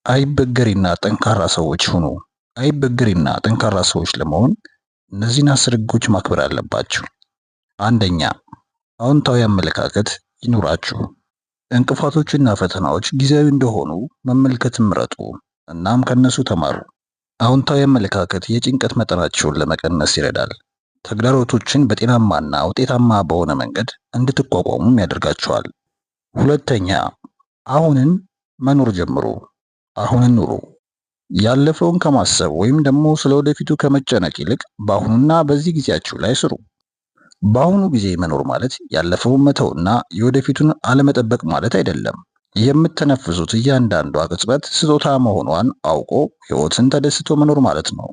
አይበገሬና ጠንካራ ሰዎች ሁኑ። አይበገሬና ጠንካራ ሰዎች ለመሆን እነዚህን 10 ህጎች ማክበር አለባችሁ። አንደኛ፣ አዎንታዊ አመለካከት ይኑራችሁ። እንቅፋቶችና ፈተናዎች ጊዜያዊ እንደሆኑ መመልከት ምረጡ፣ እናም ከነሱ ተማሩ። አዎንታዊ አመለካከት የጭንቀት መጠናቸውን ለመቀነስ ይረዳል። ተግዳሮቶችን በጤናማና ውጤታማ በሆነ መንገድ እንድትቋቋሙም ያደርጋቸዋል። ሁለተኛ፣ አሁንን መኖር ጀምሩ። አሁንን ኑሩ። ያለፈውን ከማሰብ ወይም ደግሞ ስለወደፊቱ ከመጨነቅ ይልቅ በአሁኑና በዚህ ጊዜያችሁ ላይ ስሩ። በአሁኑ ጊዜ መኖር ማለት ያለፈውን መተውና የወደፊቱን አለመጠበቅ ማለት አይደለም። የምትተነፍሱት እያንዳንዷ ቅጽበት ስጦታ መሆኗን አውቆ ህይወትን ተደስቶ መኖር ማለት ነው።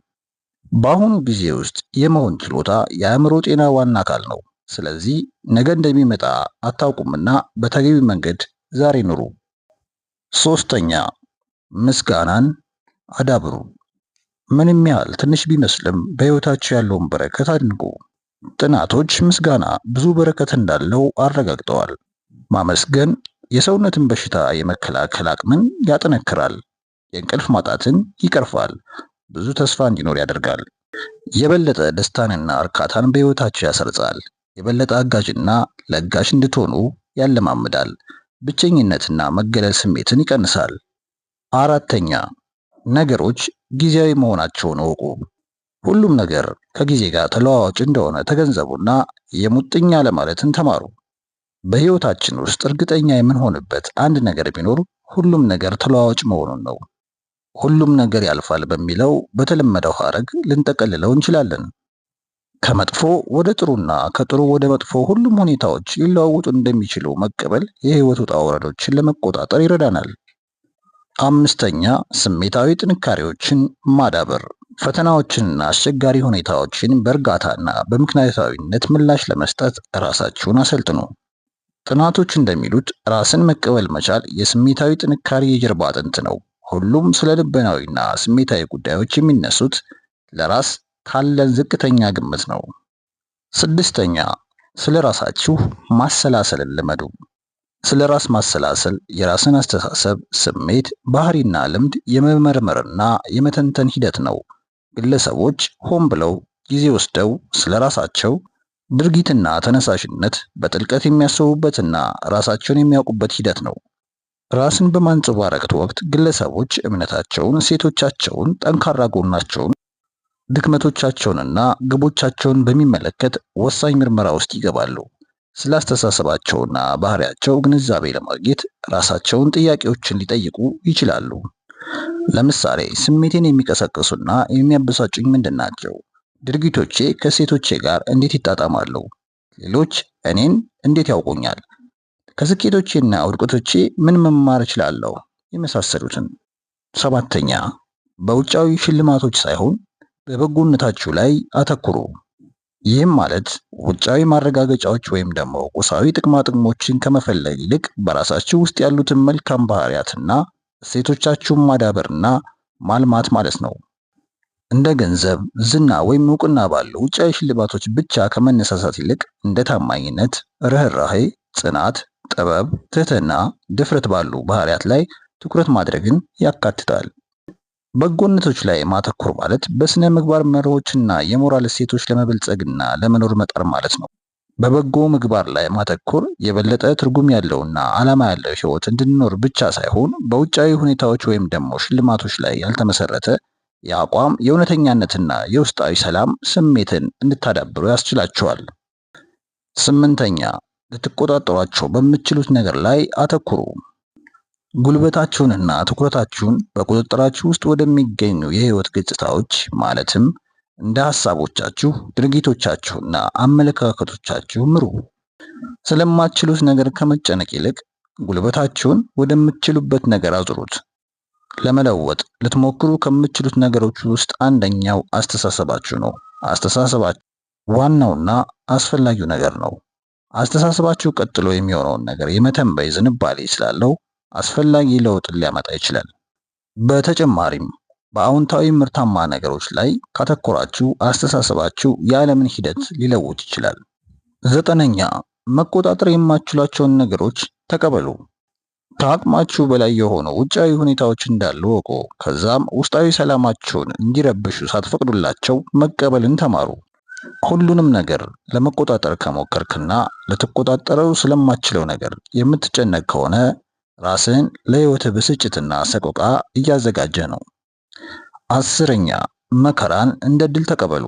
በአሁኑ ጊዜ ውስጥ የመሆን ችሎታ የአእምሮ ጤና ዋና አካል ነው። ስለዚህ ነገ እንደሚመጣ አታውቁምና በተገቢ መንገድ ዛሬ ኑሩ። ሶስተኛ፣ ምስጋናን አዳብሩ። ምንም ያህል ትንሽ ቢመስልም በህይወታችሁ ያለውን በረከት አድንቁ። ጥናቶች ምስጋና ብዙ በረከት እንዳለው አረጋግጠዋል። ማመስገን የሰውነትን በሽታ የመከላከል አቅምን ያጠነክራል፣ የእንቅልፍ ማጣትን ይቀርፋል፣ ብዙ ተስፋ እንዲኖር ያደርጋል፣ የበለጠ ደስታንና እርካታን በህይወታችሁ ያሰርጻል፣ የበለጠ አጋዥና ለጋሽ እንድትሆኑ ያለማምዳል፣ ብቸኝነትና መገለል ስሜትን ይቀንሳል። አራተኛ፣ ነገሮች ጊዜያዊ መሆናቸውን እወቁ። ሁሉም ነገር ከጊዜ ጋር ተለዋዋጭ እንደሆነ ተገንዘቡና የሙጥኝ አለማለትን ተማሩ። በህይወታችን ውስጥ እርግጠኛ የምንሆንበት አንድ ነገር ቢኖር ሁሉም ነገር ተለዋዋጭ መሆኑን ነው። ሁሉም ነገር ያልፋል በሚለው በተለመደው ሐረግ ልንጠቀልለው እንችላለን። ከመጥፎ ወደ ጥሩና ከጥሩ ወደ መጥፎ ሁሉም ሁኔታዎች ሊለዋወጡ እንደሚችሉ መቀበል የህይወት ውጣ ውረዶችን ለመቆጣጠር ይረዳናል። አምስተኛ፣ ስሜታዊ ጥንካሬዎችን ማዳበር። ፈተናዎችንና አስቸጋሪ ሁኔታዎችን በእርጋታና በምክንያታዊነት ምላሽ ለመስጠት ራሳችሁን አሰልጥኑ። ጥናቶች እንደሚሉት ራስን መቀበል መቻል የስሜታዊ ጥንካሬ የጀርባ አጥንት ነው። ሁሉም ስለ ልቦናዊና ስሜታዊ ጉዳዮች የሚነሱት ለራስ ካለን ዝቅተኛ ግምት ነው። ስድስተኛ፣ ስለ ራሳችሁ ማሰላሰልን ልመዱ። ስለ ራስ ማሰላሰል የራስን አስተሳሰብ፣ ስሜት፣ ባህሪና ልምድ የመመርመርና የመተንተን ሂደት ነው። ግለሰቦች ሆን ብለው ጊዜ ወስደው ስለ ራሳቸው ድርጊትና ተነሳሽነት በጥልቀት የሚያስቡበትና ራሳቸውን የሚያውቁበት ሂደት ነው። ራስን በማንጸባረቅ ወቅት ግለሰቦች እምነታቸውን፣ እሴቶቻቸውን፣ ጠንካራ ጎናቸውን፣ ድክመቶቻቸውንና ግቦቻቸውን በሚመለከት ወሳኝ ምርመራ ውስጥ ይገባሉ። ስለ አስተሳሰባቸውና ባህሪያቸው ግንዛቤ ለማግኘት ራሳቸውን ጥያቄዎችን ሊጠይቁ ይችላሉ። ለምሳሌ ስሜቴን የሚቀሰቅሱና የሚያበሳጩኝ ምንድን ናቸው? ድርጊቶቼ ከእሴቶቼ ጋር እንዴት ይጣጣማሉ? ሌሎች እኔን እንዴት ያውቁኛል? ከስኬቶቼና ውድቀቶቼ ምን መማር እችላለሁ? የመሳሰሉትን። ሰባተኛ፣ በውጫዊ ሽልማቶች ሳይሆን በበጎነታችሁ ላይ አተኩሩ። ይህም ማለት ውጫዊ ማረጋገጫዎች ወይም ደግሞ ቁሳዊ ጥቅማጥቅሞችን ከመፈለግ ይልቅ በራሳችሁ ውስጥ ያሉትን መልካም ባህሪያትና እሴቶቻችሁን ማዳበርና ማልማት ማለት ነው። እንደ ገንዘብ፣ ዝና ወይም እውቅና ባሉ ውጫዊ ሽልማቶች ብቻ ከመነሳሳት ይልቅ እንደ ታማኝነት፣ ርህራሄ፣ ጽናት፣ ጥበብ፣ ትህትና፣ ድፍረት ባሉ ባህሪያት ላይ ትኩረት ማድረግን ያካትታል። በጎነቶች ላይ ማተኮር ማለት በስነ ምግባር መርሆችና የሞራል እሴቶች ለመበልጸግና ለመኖር መጣር ማለት ነው። በበጎ ምግባር ላይ ማተኮር የበለጠ ትርጉም ያለውና ዓላማ ያለው ህይወት እንድንኖር ብቻ ሳይሆን በውጫዊ ሁኔታዎች ወይም ደግሞ ሽልማቶች ላይ ያልተመሰረተ የአቋም የእውነተኛነትና የውስጣዊ ሰላም ስሜትን እንድታዳብሩ ያስችላቸዋል። ስምንተኛ፣ ልትቆጣጠሯቸው በምትችሉት ነገር ላይ አተኩሩ። ጉልበታችሁንና ትኩረታችሁን በቁጥጥራችሁ ውስጥ ወደሚገኙ የህይወት ገጽታዎች ማለትም እንደ ሐሳቦቻችሁ፣ ድርጊቶቻችሁና አመለካከቶቻችሁ ምሩ። ስለማትችሉት ነገር ከመጨነቅ ይልቅ ጉልበታችሁን ወደምትችሉበት ነገር አዙሩት። ለመለወጥ ልትሞክሩ ከምትችሉት ነገሮች ውስጥ አንደኛው አስተሳሰባችሁ ነው። አስተሳሰባችሁ ዋናውና አስፈላጊው ነገር ነው። አስተሳሰባችሁ ቀጥሎ የሚሆነውን ነገር የመተንበይ ዝንባሌ ስላለው አስፈላጊ ለውጥን ሊያመጣ ይችላል። በተጨማሪም በአዎንታዊ ምርታማ ነገሮች ላይ ካተኮራችሁ አስተሳሰባችሁ የዓለምን ሂደት ሊለውጥ ይችላል። ዘጠነኛ፣ መቆጣጠር የማትችሏቸውን ነገሮች ተቀበሉ። ከአቅማችሁ በላይ የሆኑ ውጫዊ ሁኔታዎች እንዳሉ እወቁ። ከዛም ውስጣዊ ሰላማችሁን እንዲረብሹ ሳትፈቅዱላቸው መቀበልን ተማሩ። ሁሉንም ነገር ለመቆጣጠር ከሞከርክና ልትቆጣጠረው ስለማትችለው ነገር የምትጨነቅ ከሆነ ራስን ለህይወትህ ብስጭትና ሰቆቃ እያዘጋጀ ነው። 10ኛ መከራን እንደ ድል ተቀበሉ።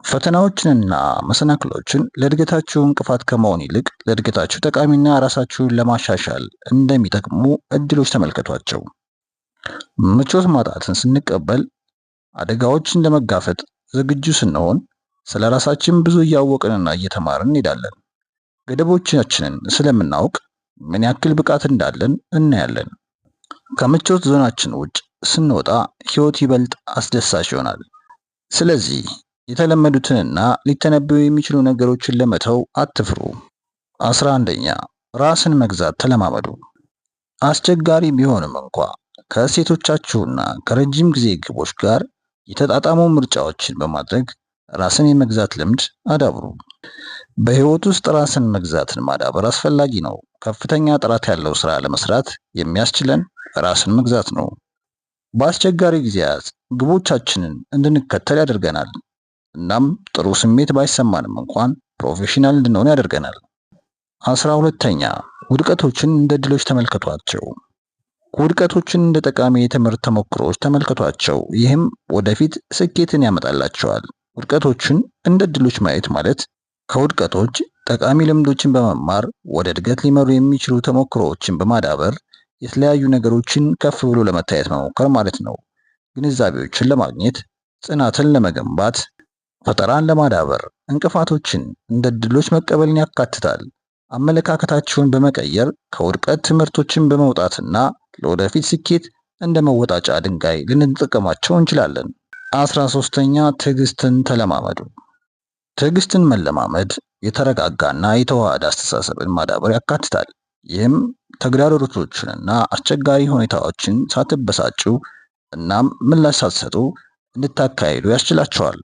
ፈተናዎችንና መሰናክሎችን ለእድገታችሁ እንቅፋት ከመሆን ይልቅ ለእድገታችሁ ጠቃሚና ራሳችሁን ለማሻሻል እንደሚጠቅሙ እድሎች ተመልከቷቸው። ምቾት ማጣትን ስንቀበል አደጋዎችን ለመጋፈጥ ዝግጁ ስንሆን ስለ ራሳችን ብዙ እያወቅንና እየተማርን እንሄዳለን። ገደቦቻችንን ስለምናውቅ ምን ያክል ብቃት እንዳለን እናያለን። ከምቾት ዞናችን ውጭ ስንወጣ ህይወት ይበልጥ አስደሳች ይሆናል። ስለዚህ የተለመዱትንና ሊተነበዩ የሚችሉ ነገሮችን ለመተው አትፍሩ። 11ኛ ራስን መግዛት ተለማመዱ። አስቸጋሪ ቢሆንም እንኳ ከእሴቶቻችሁና ከረጅም ጊዜ ግቦች ጋር የተጣጣሙ ምርጫዎችን በማድረግ ራስን የመግዛት ልምድ አዳብሩ። በህይወት ውስጥ ራስን መግዛትን ማዳበር አስፈላጊ ነው። ከፍተኛ ጥራት ያለው ስራ ለመስራት የሚያስችለን ራስን መግዛት ነው። በአስቸጋሪ ጊዜያት ግቦቻችንን እንድንከተል ያደርገናል። እናም ጥሩ ስሜት ባይሰማንም እንኳን ፕሮፌሽናል እንድንሆን ያደርገናል። 12ኛ ውድቀቶችን እንደ ድሎች ተመልከቷቸው። ውድቀቶችን እንደ ጠቃሚ የትምህርት ተሞክሮዎች ተመልከቷቸው። ይህም ወደፊት ስኬትን ያመጣላቸዋል። ውድቀቶችን እንደ ድሎች ማየት ማለት ከውድቀቶች ጠቃሚ ልምዶችን በመማር ወደ እድገት ሊመሩ የሚችሉ ተሞክሮዎችን በማዳበር የተለያዩ ነገሮችን ከፍ ብሎ ለመታየት መሞከር ማለት ነው። ግንዛቤዎችን ለማግኘት፣ ጽናትን ለመገንባት፣ ፈጠራን ለማዳበር እንቅፋቶችን እንደ ድሎች መቀበልን ያካትታል። አመለካከታችሁን በመቀየር ከውድቀት ትምህርቶችን በመውጣትና ለወደፊት ስኬት እንደ መወጣጫ ድንጋይ ልንጠቀማቸው እንችላለን። 13ኛ ትዕግስትን ተለማመዱ። ትዕግስትን መለማመድ የተረጋጋና የተዋሃደ አስተሳሰብን ማዳበር ያካትታል። ይህም ተግዳሮቶችንና አስቸጋሪ ሁኔታዎችን ሳትበሳጩ እናም ምላሽ ሳትሰጡ እንድታካሂዱ ያስችላቸዋል።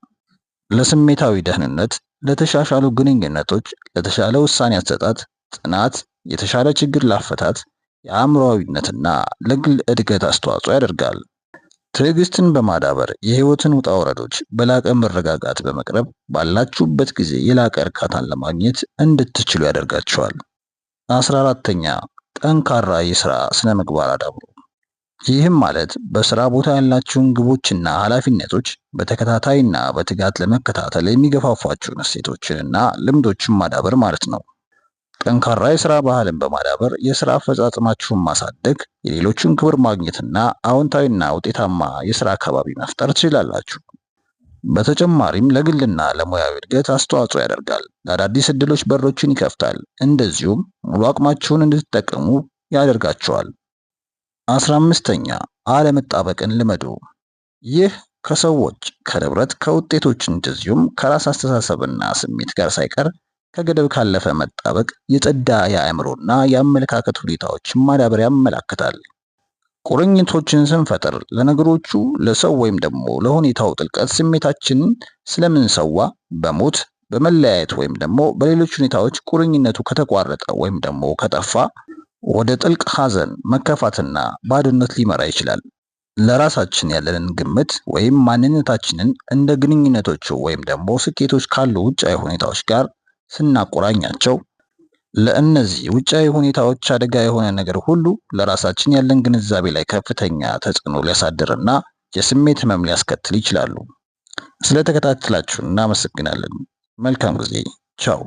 ለስሜታዊ ደህንነት፣ ለተሻሻሉ ግንኙነቶች፣ ለተሻለ ውሳኔ አሰጣጥ፣ ጽናት፣ የተሻለ ችግር ላፈታት፣ የአእምሮአዊነትና ለግል እድገት አስተዋጽኦ ያደርጋል። ትዕግስትን በማዳበር የህይወትን ውጣ ውረዶች በላቀ መረጋጋት በመቅረብ ባላችሁበት ጊዜ የላቀ እርካታን ለማግኘት እንድትችሉ ያደርጋቸዋል። 14ኛ ጠንካራ የስራ ስነ ምግባር አዳብሩ። ይህም ማለት በስራ ቦታ ያላችሁን ግቦችና ኃላፊነቶች በተከታታይና በትጋት ለመከታተል የሚገፋፏችሁን እሴቶችንና ልምዶችን ማዳበር ማለት ነው። ጠንካራ የስራ ባህልን በማዳበር የስራ አፈጻጸማችሁን ማሳደግ፣ የሌሎችን ክብር ማግኘትና አዎንታዊና ውጤታማ የስራ አካባቢ መፍጠር ትችላላችሁ። በተጨማሪም ለግልና ለሙያዊ እድገት አስተዋጽኦ ያደርጋል። ለአዳዲስ እድሎች በሮችን ይከፍታል። እንደዚሁም ሙሉ አቅማችሁን እንድትጠቀሙ ያደርጋቸዋል። 15ኛ አለመጣበቅን ልመዱ። ይህ ከሰዎች ከንብረት፣ ከውጤቶች እንደዚሁም ከራስ አስተሳሰብና ስሜት ጋር ሳይቀር ከገደብ ካለፈ መጣበቅ የጸዳ የአእምሮና የአመለካከት ሁኔታዎችን ማዳበር ያመለክታል። ቁርኝቶችን ስንፈጥር ለነገሮቹ፣ ለሰው ወይም ደግሞ ለሁኔታው ጥልቀት ስሜታችንን ስለምንሰዋ በሞት በመለያየት ወይም ደግሞ በሌሎች ሁኔታዎች ቁርኝነቱ ከተቋረጠ ወይም ደግሞ ከጠፋ ወደ ጥልቅ ሐዘን፣ መከፋትና ባዶነት ሊመራ ይችላል። ለራሳችን ያለንን ግምት ወይም ማንነታችንን እንደ ግንኙነቶቹ ወይም ደግሞ ስኬቶች ካሉ ውጫዊ ሁኔታዎች ጋር ስናቆራኛቸው ለእነዚህ ውጫዊ ሁኔታዎች አደጋ የሆነ ነገር ሁሉ ለራሳችን ያለን ግንዛቤ ላይ ከፍተኛ ተጽዕኖ ሊያሳድርና የስሜት ህመም ሊያስከትል ይችላሉ። ስለተከታተላችሁን እናመሰግናለን። መልካም ጊዜ። ቻው።